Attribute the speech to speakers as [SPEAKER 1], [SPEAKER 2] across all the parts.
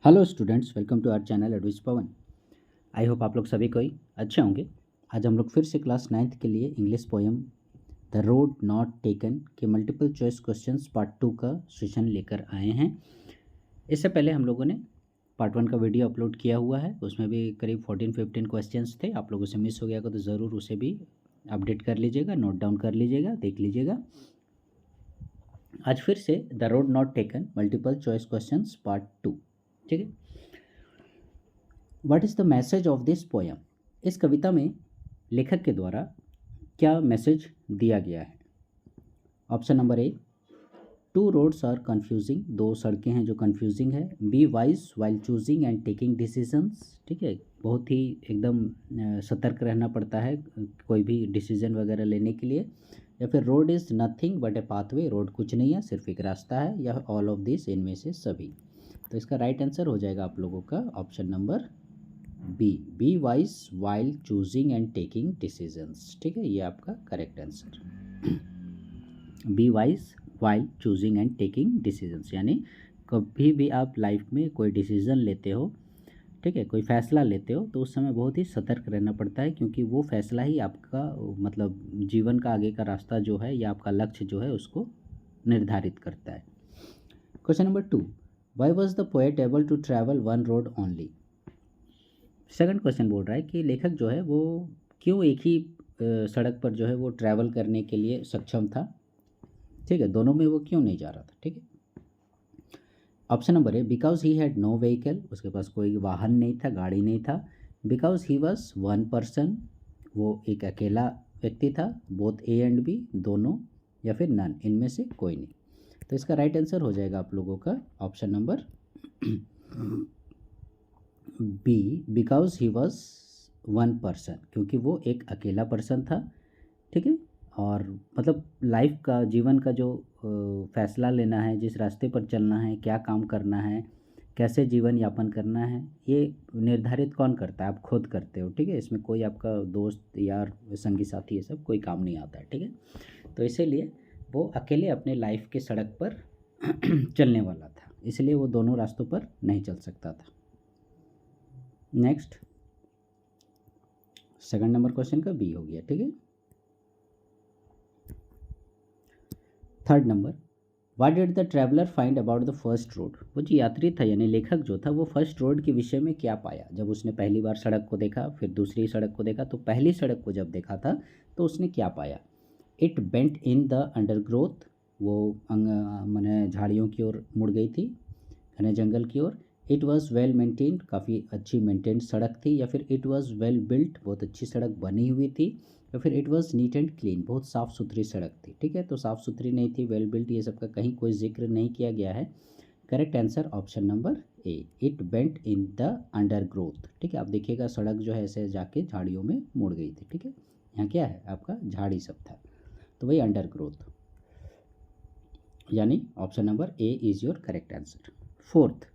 [SPEAKER 1] Hello students, welcome to our channel Advis Pawan. I hope आप लोग सभी कोई अच्छे होंगे। आज हम लोग फिर से क्लास 9th के लिए English poem the road not taken के मल्टीपल चॉइस क्वेश्चंस पार्ट 2 का सेशन लेकर आए हैं। इससे पहले हम लोगों ने पार्ट 1 का वीडियो अपलोड किया हुआ है, उसमें भी करीब 14-15 क्वेश्चंस थे। आप लोगों से मिस हो गया तो ज़रूर उसे भी अपडेट कर लीजिएगा, नोट डाउन कर लीजिएगा, देख लीजिएगा। आज फिर से the road not taken multiple choice questions part 2, ठीक है। What is the message of this poem? इस कविता में लेखक के द्वारा क्या मैसेज दिया गया है? Option number A, two roads are confusing, दो सड़कें हैं जो कन्फ्यूजिंग है। B wise while choosing and taking decisions, ठीक है, बहुत ही एकदम सतर्क रहना पड़ता है कोई भी डिसीजन वगैरह लेने के लिए। या फिर road is nothing but A pathway, road कुछ नहीं है सिर्फ एक रास्ता है। या ऑल ऑफ दिस, इनमें से सभी। तो इसका राइट आंसर हो जाएगा आप लोगों का option number B wise while choosing and taking decisions, ठीक है, ये आपका correct answer. B wise while choosing and taking decisions, यानी कभी भी आप लाइफ में कोई डिसीजन लेते हो, ठीक है, कोई फैसला लेते हो, तो उस समय बहुत ही सतर्क रहना पड़ता है, क्योंकि वो फैसला ही आपका मतलब जीवन का आगे का रास्ता जो है या आपका लक्ष्य जो है उसको निर्धारित करता है। Question number 2, why was the poet able to travel one road only? Second question बोल रहा है कि लेखक जो है वो क्यों एक ही सड़क पर जो है वो ट्रैवल करने के लिए सक्षम था, ठीक है, दोनों में वो क्यों नहीं जा रहा था, ठीक है। Option number A, because he had no vehicle, उसके पास कोई वाहन नहीं था, गाड़ी नहीं था। Because he was one person, वो एक अकेला व्यक्ति था। बोथ ए एंड बी, दोनों, या फिर नन, इनमें से कोई नहीं। तो इसका राइट आंसर हो जाएगा आप लोगों का option number B, because he was one person, क्योंकि वो एक अकेला पर्सन था, ठीक है। और मतलब लाइफ का, जीवन का जो फैसला लेना है, जिस रास्ते पर चलना है, क्या काम करना है, कैसे जीवन यापन करना है, ये निर्धारित कौन करता है? आप खुद करते हो, ठीक है। इसमें कोई आपका दोस्त यार संगी साथी ये सब कोई काम नहीं आता है, ठीक है। तो इसीलिए वो अकेले अपने लाइफ के सड़क पर चलने वाला था, इसलिए वो दोनों रास्तों पर नहीं चल सकता था। नेक्स्ट, सेकंड नंबर क्वेश्चन का बी हो गया, ठीक है। Third number, what did the traveller find about the first road? वो जो यात्री था यानी लेखक जो था, वो फर्स्ट रोड के विषय में क्या पाया? जब उसने पहली बार सड़क को देखा, फिर दूसरी सड़क को देखा, तो पहली सड़क को जब देखा था तो उसने क्या पाया? It bent in the undergrowth, वो मैंने झाड़ियों की ओर मुड़ गई थी, घने जंगल की ओर। इट वॉज़ वेल मेंटेन्ड, काफ़ी अच्छी मेंटेन्ड सड़क थी। या फिर इट वॉज़ वेल बिल्ट, बहुत अच्छी सड़क बनी हुई थी। या फिर it was neat and clean, बहुत साफ़ सुथरी सड़क थी, ठीक है। तो साफ़ सुथरी नहीं थी, वेल बिल्ट, ये सब का कहीं कोई जिक्र नहीं किया गया है। Correct answer option number A, it bent in the under growth, ठीक है। आप देखिएगा सड़क जो है ऐसे जाके झाड़ियों में मुड़ गई थी, ठीक है। यहाँ क्या है आपका झाड़ी सब था, तो वही अंडर ग्रोथ, यानी option number A is your correct answer. Fourth,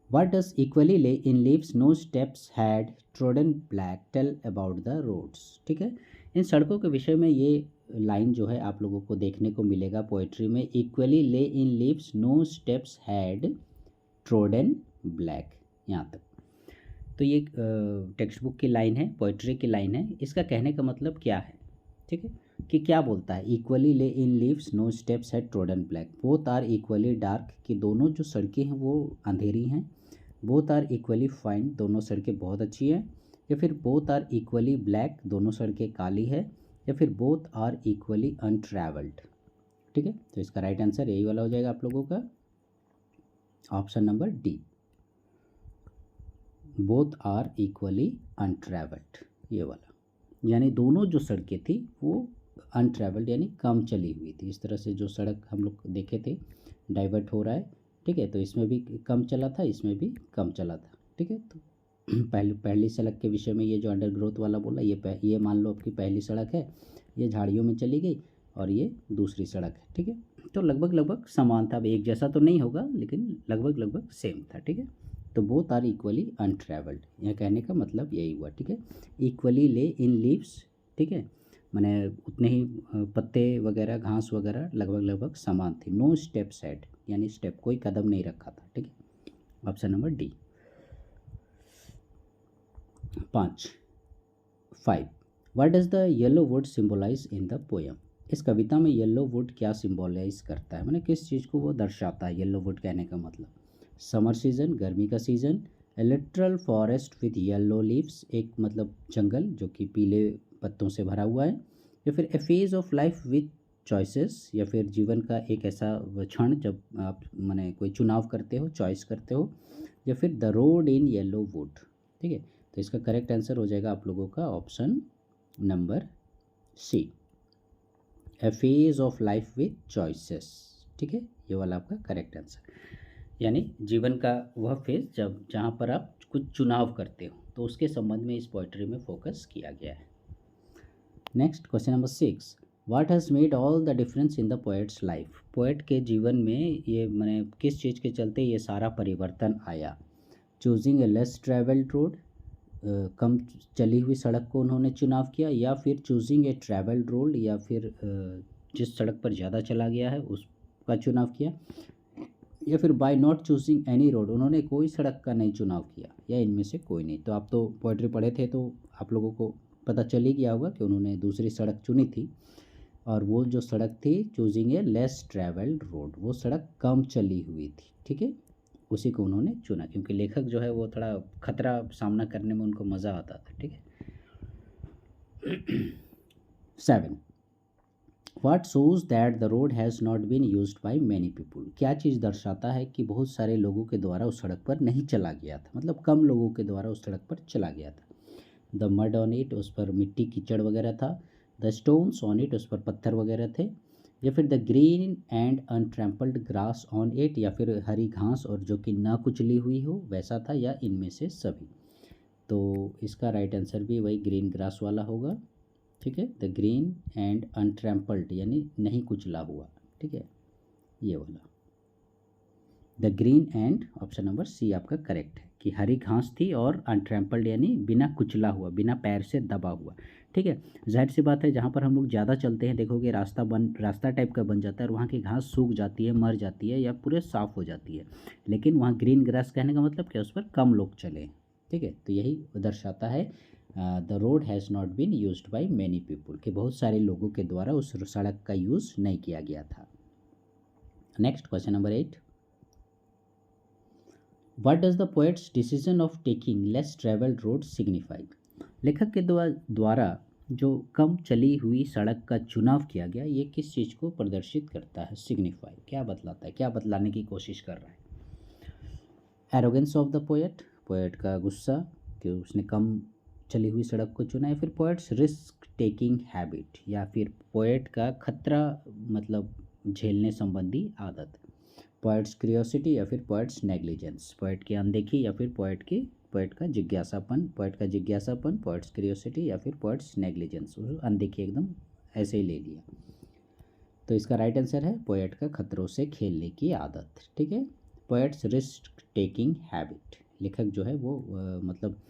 [SPEAKER 1] what does equally lay in leaves no steps had trodden black tell about the roads, ठीक है। इन सड़कों के विषय में ये लाइन जो है आप लोगों को देखने को मिलेगा पोएट्री में, equally lay in leaves no steps had trodden black, यहाँ तक। तो ये टेक्स्ट बुक की लाइन है, पोएट्री की लाइन है। इसका कहने का मतलब क्या है, ठीक है, कि क्या बोलता है? Equally lay in leaves no steps had trodden black, both are equally dark, कि दोनों जो सड़कें हैं वो अंधेरी हैं। बोथ आर इक्वली फाइन, दोनों सड़कें बहुत अच्छी हैं। या फिर बोथ आर इक्वली ब्लैक, दोनों सड़कें काली है। या फिर बोथ आर इक्वली अनट्रैवल्ड, ठीक है। तो इसका राइट आंसर यही वाला हो जाएगा आप लोगों का option number D, both are equally untravelled, ये वाला, यानी दोनों जो सड़कें थी वो अनट्रैवल्ड यानी कम चली हुई थी। इस तरह से जो सड़क हम लोग देखे थे डाइवर्ट हो रहा है, ठीक है, तो इसमें भी कम चला था, इसमें भी कम चला था, ठीक है। तो पहली सड़क के विषय में ये जो अंडर ग्रोथ वाला बोला, ये मान लो आपकी पहली सड़क है, ये झाड़ियों में चली गई, और ये दूसरी सड़क है, ठीक है। तो लगभग लगभग समान था, अब एक जैसा तो नहीं होगा लेकिन लगभग लगभग सेम था, ठीक है। तो बोथ आर इक्वली अनट्रैवल्ड, यह कहने का मतलब यही हुआ, ठीक है। इक्वली ले इन लीव्स, ठीक है, मैंने उतने ही पत्ते वगैरह घास वगैरह लगभग लगभग समान थी। नो स्टेप्स हैड, यानी स्टेप कोई कदम नहीं रखा था, ठीक है। Option number D. 5 what does the yellow wood symbolise in the poem. इस कविता में येलो वुड क्या सिंबलाइज करता है, माने किस चीज़ को वो दर्शाता है। येलो वुड कहने का मतलब समर सीजन, गर्मी का season, A literal forest with yellow leaves, एक मतलब जंगल जो कि पीले पत्तों से भरा हुआ है, या फिर a phase of life with choices, या फिर जीवन का एक ऐसा क्षण जब आप माने कोई चुनाव करते हो, चॉइस करते हो, या फिर the road in yellow would. ठीक है, तो इसका करेक्ट आंसर हो जाएगा आप लोगों का option number C, a phase of life with choices. ठीक है, ये वाला आपका करेक्ट आंसर, यानी जीवन का वह फेज जब जहाँ पर आप कुछ चुनाव करते हो, तो उसके संबंध में इस पोइट्री में फोकस किया गया है। Next question number 6 what has made all the difference in the poets life. Poet के जीवन में ये मैंने किस चीज़ के चलते ये सारा परिवर्तन आया। Choosing a less travelled road, कम चली हुई सड़क को उन्होंने चुनाव किया, या फिर चूजिंग ए ट्रैवल्ड रोड, या फिर जिस सड़क पर ज़्यादा चला गया है उसका चुनाव किया, या फिर by not choosing any road, उन्होंने कोई सड़क का नहीं चुनाव किया, या इनमें से कोई नहीं। तो आप तो पोइट्री पढ़े थे तो आप लोगों को पता चल ही गया होगा कि उन्होंने दूसरी सड़क चुनी थी, और वो जो सड़क थी choosing a less travelled road, वो सड़क कम चली हुई थी। ठीक है, उसी को उन्होंने चुना, क्योंकि लेखक जो है वो थोड़ा खतरा सामना करने में उनको मज़ा आता था। ठीक है। 7 what shows that the road has not been used by many people. क्या चीज़ दर्शाता है कि बहुत सारे लोगों के द्वारा उस सड़क पर नहीं चला गया था, मतलब कम लोगों के द्वारा उस सड़क पर चला गया था। द मड ऑन इट, उस पर मिट्टी कीचड़ वगैरह था। द स्टोन्स ऑन इट, उस पर पत्थर वगैरह थे। या फिर the green and untrampled grass on it, या फिर हरी घास और जो कि ना कुचली हुई हो वैसा था, या इनमें से सभी। तो इसका राइट आंसर भी वही ग्रीन ग्रास वाला होगा। ठीक है, द ग्रीन एंड अनट्रैम्पल्ड यानी नहीं कुचला हुआ। ठीक है, ये वाला the green and option number C आपका करेक्ट है कि हरी घास थी और अनट्रैम्पल्ड यानी बिना कुचला हुआ, बिना पैर से दबा हुआ। ठीक है, जाहिर सी बात है, जहाँ पर हम लोग ज़्यादा चलते हैं देखोगे रास्ता टाइप का बन जाता है, और वहाँ की घास सूख जाती है, मर जाती है, या पूरे साफ़ हो जाती है। लेकिन वहाँ ग्रीन ग्रास कहने का मतलब क्या, उस पर कम लोग चले। ठीक है, तो यही दर्शाता है the road has not been used by many people, कि बहुत सारे लोगों के द्वारा उस सड़क का यूज़ नहीं किया गया था। Next question number 8 what does the poets decision of taking less travelled road signify. लेखक के द्वारा जो कम चली हुई सड़क का चुनाव किया गया, ये किस चीज़ को प्रदर्शित करता है, सिग्निफाई क्या बतलाता है, क्या बतलाने की कोशिश कर रहा है। Arrogance of the poet, poet का गुस्सा कि उसने कम चली हुई सड़क को चुना, या फिर पोएट्स रिस्क टेकिंग हैबिट, या फिर पोएट का खतरा मतलब झेलने संबंधी आदत। पोएट्स क्रियोसिटी, या फिर पोएट्स नेग्लिजेंस, पोएट की अनदेखी, या फिर पोएट का जिज्ञासापन, पोएट्स क्रियोसिटी, या फिर पोएट्स नेग्लिजेंस, अनदेखी एकदम ऐसे ही ले लिया। तो इसका राइट आंसर है पोएट का खतरों से खेलने की आदत। ठीक है, पोएट्स रिस्क टेकिंग हैबिट, लेखक जो है वो मतलब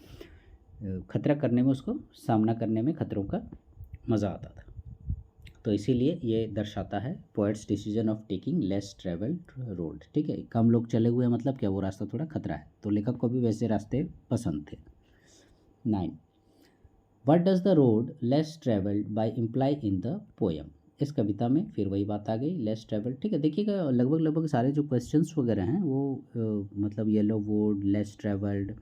[SPEAKER 1] खतरा करने में, उसको सामना करने में खतरों का मज़ा आता था। तो इसीलिए ये दर्शाता है poets decision of taking less travelled road. ठीक है, कम लोग चले हुए हैं मतलब क्या, वो रास्ता थोड़ा खतरा है, तो लेखक को भी वैसे रास्ते पसंद थे। 9 what does the road less travelled by imply in the poem. इस कविता में फिर वही बात आ गई, लेस ट्रेवल्ड। ठीक है, देखिएगा लगभग सारे जो क्वेश्चंस वगैरह हैं वो मतलब येलो वुड, लेस ट्रेवल्ड,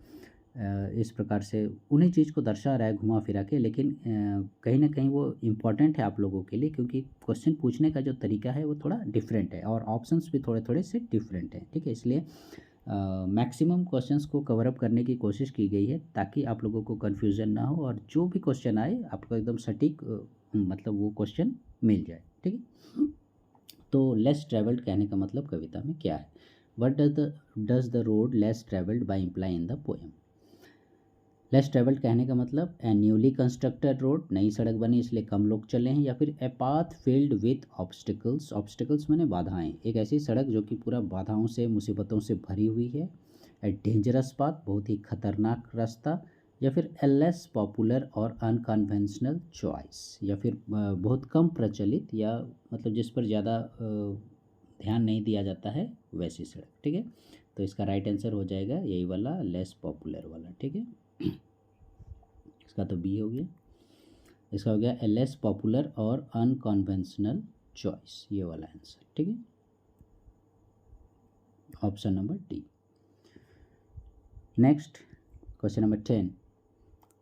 [SPEAKER 1] इस प्रकार से उन्हीं चीज़ को दर्शा रहा है घुमा फिरा के, लेकिन कहीं ना कहीं वो इम्पॉर्टेंट है आप लोगों के लिए, क्योंकि क्वेश्चन पूछने का जो तरीका है वो थोड़ा डिफरेंट है, और ऑप्शंस भी थोड़े थोड़े से डिफरेंट हैं। ठीक है, इसलिए मैक्सिमम क्वेश्चंस को कवर अप करने की कोशिश की गई है, ताकि आप लोगों को कन्फ्यूज़न ना हो, और जो भी क्वेश्चन आए आपको एकदम सटीक मतलब वो क्वेश्चन मिल जाए। ठीक है, तो लेस ट्रेवल्ड कहने का मतलब कविता में क्या है। What does the road less travelled by imply in the poem. Less travelled कहने का मतलब ए न्यूली कंस्ट्रक्टेड रोड, नई सड़क बनी इसलिए कम लोग चले हैं, या फिर a path filled with obstacles, obstacles माने बाधाएं, एक ऐसी सड़क जो कि पूरा बाधाओं से मुसीबतों से भरी हुई है। ए डेंजरस पाथ, बहुत ही खतरनाक रास्ता, या फिर ए लेस पॉपुलर और अनकन्वेंशनल चॉइस, या फिर बहुत कम प्रचलित, या मतलब जिस पर ज़्यादा ध्यान नहीं दिया जाता है वैसी सड़क। ठीक है, तो इसका राइट आंसर हो जाएगा यही वाला, लेस पॉपुलर वाला। ठीक है, इसका तो बी हो गया। इसका हो गया लेस पॉपुलर और अनकन्वेंशनल चॉइस, ये वाला आंसर। ठीक है, option number D. Next question number 10,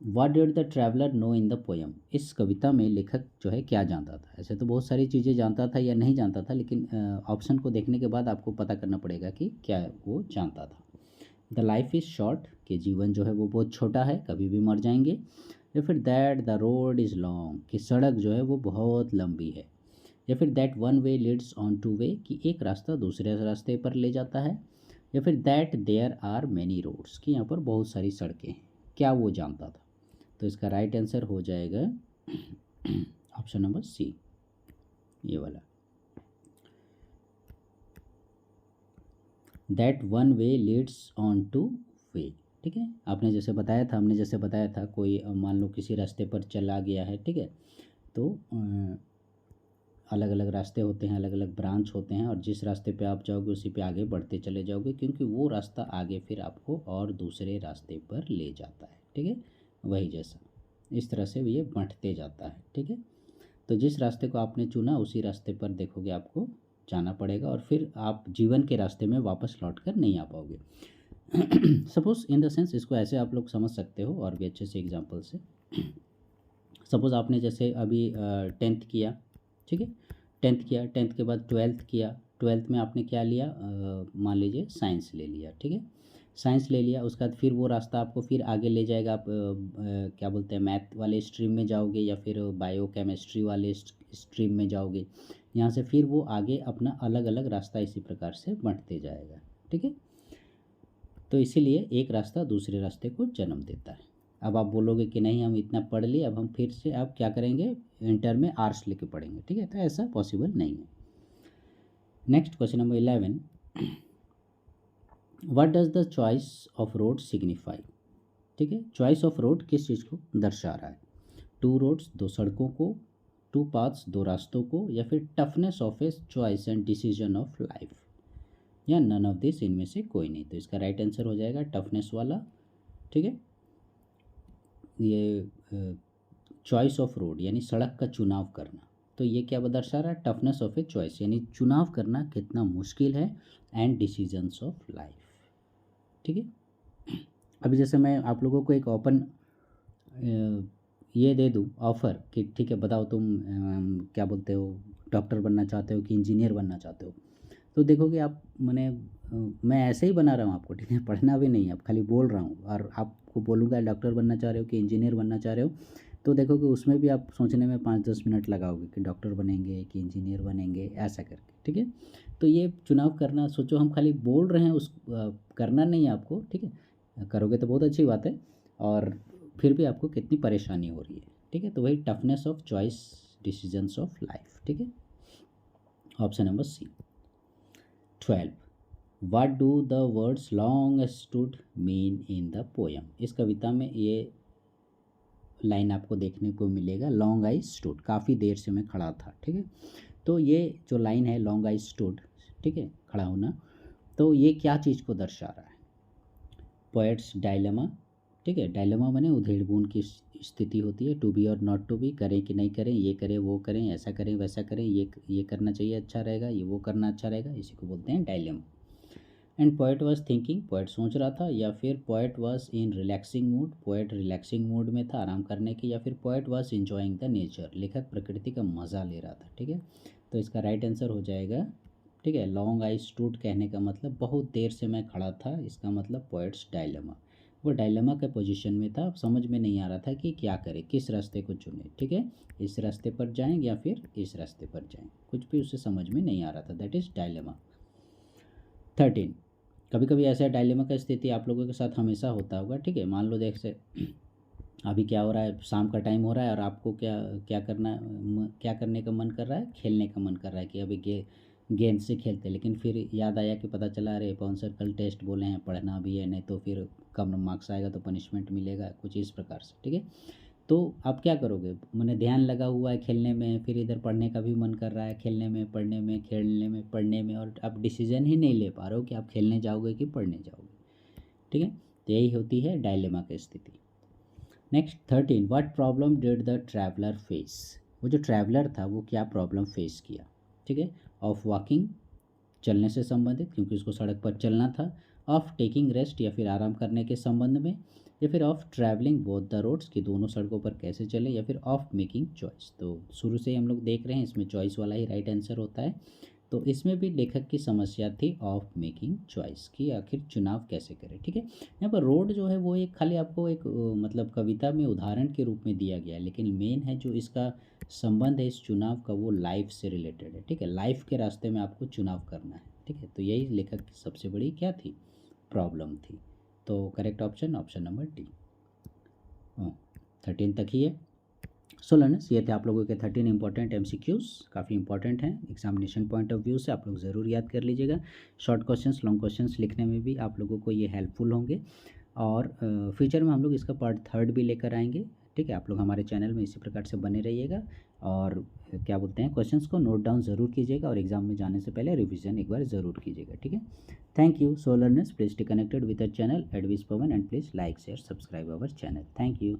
[SPEAKER 1] what did the traveller no in the poem. इस कविता में लेखक जो है क्या जानता था। ऐसे तो बहुत सारी चीज़ें जानता था या नहीं जानता था, लेकिन ऑप्शन को देखने के बाद आपको पता करना पड़ेगा कि क्या वो जानता था। द लाइफ इज़ शॉर्ट, कि जीवन जो है वो बहुत छोटा है, कभी भी मर जाएंगे। या फिर that the road is long, कि सड़क जो है वो बहुत लंबी है। या फिर that one way Leeds on two way, कि एक रास्ता दूसरे रास्ते पर ले जाता है। या फिर that there are many roads, कि यहाँ पर बहुत सारी सड़कें हैं। क्या वो जानता था। तो इसका राइट आंसर हो जाएगा ऑप्शन नंबर सी, ये वाला, that one way Leeds on two way. ठीक है, आपने जैसे बताया था, हमने जैसे बताया था, कोई मान लो किसी रास्ते पर चला गया है, ठीक है, तो अलग अलग रास्ते होते हैं, अलग अलग ब्रांच होते हैं, और जिस रास्ते पे आप जाओगे उसी पे आगे बढ़ते चले जाओगे, क्योंकि वो रास्ता आगे फिर आपको और दूसरे रास्ते पर ले जाता है। ठीक है, वही जैसा इस तरह से ये बढ़ते जाता है। ठीक है, तो जिस रास्ते को आपने चुना उसी रास्ते पर देखोगे आपको जाना पड़ेगा, और फिर आप जीवन के रास्ते में वापस लौट कर नहीं आ पाओगे। सपोज इन द सेंस, इसको ऐसे आप लोग समझ सकते हो और भी अच्छे से एग्जांपल से। सपोज आपने जैसे अभी 10th किया, ठीक है, 10th किया, 10th के बाद 12th किया। 12th में आपने क्या लिया, मान लीजिए साइंस ले लिया। ठीक है, साइंस ले लिया, उसके बाद फिर वो रास्ता आपको फिर आगे ले जाएगा। आप क्या बोलते हैं, मैथ वाले स्ट्रीम में जाओगे या फिर बायो केमिस्ट्री वाले स्ट्रीम में जाओगे। यहाँ से फिर वो आगे अपना अलग अलग रास्ता इसी प्रकार से बढ़ते जाएगा। ठीक है, तो इसीलिए एक रास्ता दूसरे रास्ते को जन्म देता है। अब आप बोलोगे कि नहीं हम इतना पढ़ लिए, अब हम फिर से आप क्या करेंगे, इंटर में आर्ट्स लेके पढ़ेंगे। ठीक है, तो ऐसा पॉसिबल नहीं है। Next question number 11, what does the choice of road signify. ठीक है, चॉइस ऑफ रोड किस चीज़ को दर्शा रहा है। 2 रोड्स, 2 सड़कों को, 2 पाथ्स, 2 रास्तों को, या फिर toughness of a choice and decision of life, या नन ऑफ दिस, इनमें से कोई नहीं। तो इसका राइट आंसर हो जाएगा टफनेस वाला। ठीक है, ये चॉइस ऑफ रोड यानी सड़क का चुनाव करना, तो ये क्या दर्शा रहा है, टफनेस ऑफ ए चॉइस यानी चुनाव करना कितना मुश्किल है, एंड डिसीजंस ऑफ लाइफ। ठीक है, अभी जैसे मैं आप लोगों को एक ओपन ये दे दूँ ऑफ़र कि ठीक है बताओ तुम क्या बोलते हो, डॉक्टर बनना चाहते हो कि इंजीनियर बनना चाहते हो, तो देखोगे आप, मैं ऐसे ही बना रहा हूँ आपको, ठीक है, पढ़ना भी नहीं है, अब खाली बोल रहा हूँ, और आपको बोलूँगा डॉक्टर बनना चाह रहे हो कि इंजीनियर बनना चाह रहे हो, तो देखोगे उसमें भी आप सोचने में 5-10 मिनट लगाओगे कि डॉक्टर बनेंगे कि इंजीनियर बनेंगे, ऐसा करके। ठीक है, तो ये चुनाव करना, सोचो हम खाली बोल रहे हैं, उस करना नहीं है आपको। ठीक है, करोगे तो बहुत अच्छी बात है, और फिर भी आपको कितनी परेशानी हो रही है। ठीक है, तो वही toughness of choice, decisions of life. ठीक है, option number C. 12, what do the words long stood mean in the poem. इस कविता में ये लाइन आपको देखने को मिलेगा, लॉन्ग आई स्टूड, काफ़ी देर से मैं खड़ा था। ठीक है, तो ये जो लाइन है लॉन्ग आई स्टूड, ठीक है, खड़ा होना, तो ये क्या चीज़ को दर्शा रहा है, पोएट्स डायलेमा। ठीक है, डायलेमा माने उधेड़बुन की स्थिति होती है, टू बी और नॉट टू बी, करें कि नहीं करें, ये करें वो करें, ऐसा करें वैसा करें, ये करना चाहिए अच्छा रहेगा, ये वो करना अच्छा रहेगा, इसी को बोलते हैं dilemma. And poet was thinking, poet सोच रहा था, या फिर poet was in relaxing mood, poet relaxing mood में था आराम करने की, या फिर poet was enjoying the nature, लेखक प्रकृति का मज़ा ले रहा था। ठीक है, तो इसका राइट आंसर हो जाएगा, ठीक है, लॉन्ग आई स्टूड कहने का मतलब बहुत देर से मैं खड़ा था, इसका मतलब पोएट्स डायलेमा, वो डायलेमा के पोजीशन में था, समझ में नहीं आ रहा था कि क्या करे, किस रास्ते को चुने। ठीक है, इस रास्ते पर जाएं या फिर इस रास्ते पर जाएं, कुछ भी उसे समझ में नहीं आ रहा था, दैट इज़ डायलेमा। 13, कभी कभी ऐसा डायलेमा का स्थिति आप लोगों के साथ हमेशा होता होगा। ठीक है, मान लो देख से अभी क्या हो रहा है, शाम का टाइम हो रहा है, और आपको क्या क्या करने का मन कर रहा है, खेलने का मन कर रहा है कि अभी गेंद से खेलते, लेकिन फिर याद आया कि पता चला अरे पवन सर कल टेस्ट बोले हैं, पढ़ना भी है, नहीं तो फिर कम मार्क्स आएगा तो पनिशमेंट मिलेगा, कुछ इस प्रकार से। ठीक है, तो आप क्या करोगे, मैंने ध्यान लगा हुआ है खेलने में, फिर इधर पढ़ने का भी मन कर रहा है, खेलने में, पढ़ने में, खेलने में, पढ़ने में, और आप डिसीजन ही नहीं ले पा रहे हो कि आप खेलने जाओगे कि पढ़ने जाओगे। ठीक है, तो यही होती है डायलेमा की स्थिति। Next 13, what problem did the traveller face. वो जो ट्रैवलर था वो क्या प्रॉब्लम फेस किया। ठीक है, ऑफ वॉकिंग, चलने से संबंधित क्योंकि उसको सड़क पर चलना था, ऑफ टेकिंग रेस्ट या फिर आराम करने के संबंध में, या फिर of travelling both the roads कि दोनों सड़कों पर कैसे चले, या फिर ऑफ मेकिंग चॉइस। तो शुरू से ही हम लोग देख रहे हैं इसमें चॉइस वाला ही राइट आंसर होता है। तो इसमें भी लेखक की समस्या थी ऑफ मेकिंग चॉइस की, आखिर चुनाव कैसे करें। ठीक है, यहाँ पर रोड जो है वो एक खाली आपको एक मतलब कविता में उदाहरण के रूप में दिया गया है, लेकिन मेन है जो इसका संबंध है इस चुनाव का वो लाइफ से रिलेटेड है। ठीक है, लाइफ के रास्ते में आपको चुनाव करना है। ठीक है, तो यही लेखक की सबसे बड़ी क्या थी, प्रॉब्लम थी। तो correct option option number D. 13 तक ही है। सो लर्नर्स, ये थे आप लोगों के 13 इंपॉर्टेंट एमसीक्यूज़, काफ़ी इंपॉर्टेंट हैं एग्जामिनेशन पॉइंट ऑफ व्यू से, आप लोग ज़रूर याद कर लीजिएगा। शॉर्ट क्वेश्चंस, लॉन्ग क्वेश्चंस लिखने में भी आप लोगों को ये हेल्पफुल होंगे, और फ्यूचर में हम लोग इसका पार्ट 3 भी लेकर आएंगे। ठीक है, आप लोग हमारे चैनल में इसी प्रकार से बने रहिएगा, और क्या बोलते हैं, क्वेश्चंस को नोट डाउन ज़रूर कीजिएगा, और एग्जाम में जाने से पहले रिविजन एक बार ज़रूर कीजिएगा। ठीक है, thank you. So learners, please stay connected with our channel Advis Pawan, and please like share subscribe our channel. Thank you.